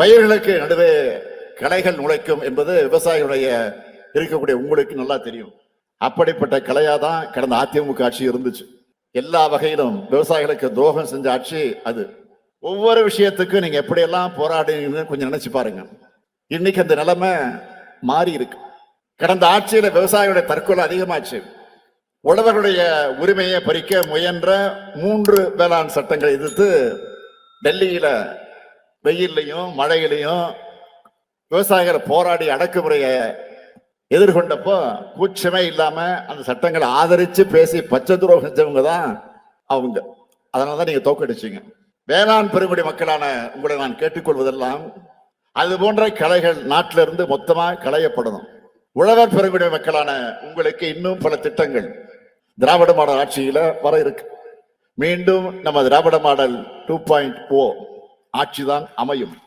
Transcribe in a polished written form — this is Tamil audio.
பயிர்களுக்கு நடுவே களைகள் நுழைக்கும் என்பது விவசாயிகளுடைய இருக்கக்கூடிய உங்களுக்கு நல்லா தெரியும். அப்படிப்பட்ட கலையாதான் கடந்த அதிமுக ஆட்சி இருந்துச்சு. எல்லா வகையிலும் விவசாயிகளுக்கு துரோகம் செஞ்ச ஆட்சி அது. ஒவ்வொரு விஷயத்துக்கும் நீங்க எப்படியெல்லாம் போராடுறீங்கன்னு கொஞ்சம் நினைச்சு பாருங்க. இன்னைக்கு அந்த நிலைமை மாறி இருக்கு. கடந்த ஆட்சியில விவசாயிகளுடைய தற்கொலை அதிகமாச்சு. உழவர்களுடைய உரிமையை பறிக்க முயன்ற 3 வேளாண் சட்டங்களை எதிர்த்து டெல்லியில வெயிலையும் மழையிலையும் விவசாயிகள் போராடி அடக்குமுறையை எதிர்கொண்டப்போ கூச்சமே இல்லாம அந்த சட்டங்களை ஆதரிச்சு பேசி பச்சை துரோகம் செஞ்சவங்க தான் அவங்க. அதனாலதான் நீங்க தோக்கடிச்சீங்க. வேளாண் பெருங்குடி மக்களான உங்களை நான் கேட்டுக்கொள்வதெல்லாம் அது போன்ற கலைகள் நாட்டில இருந்து மொத்தமா களையப்படணும். உழவர் பெருங்குடி மக்களான உங்களுக்கு இன்னும் பல திட்டங்கள் திராவிட மாடல் ஆட்சியில வர இருக்கு. மீண்டும் நம்ம திராவிட மாடல் 2.0 ஆட்சிதான் அமையும்.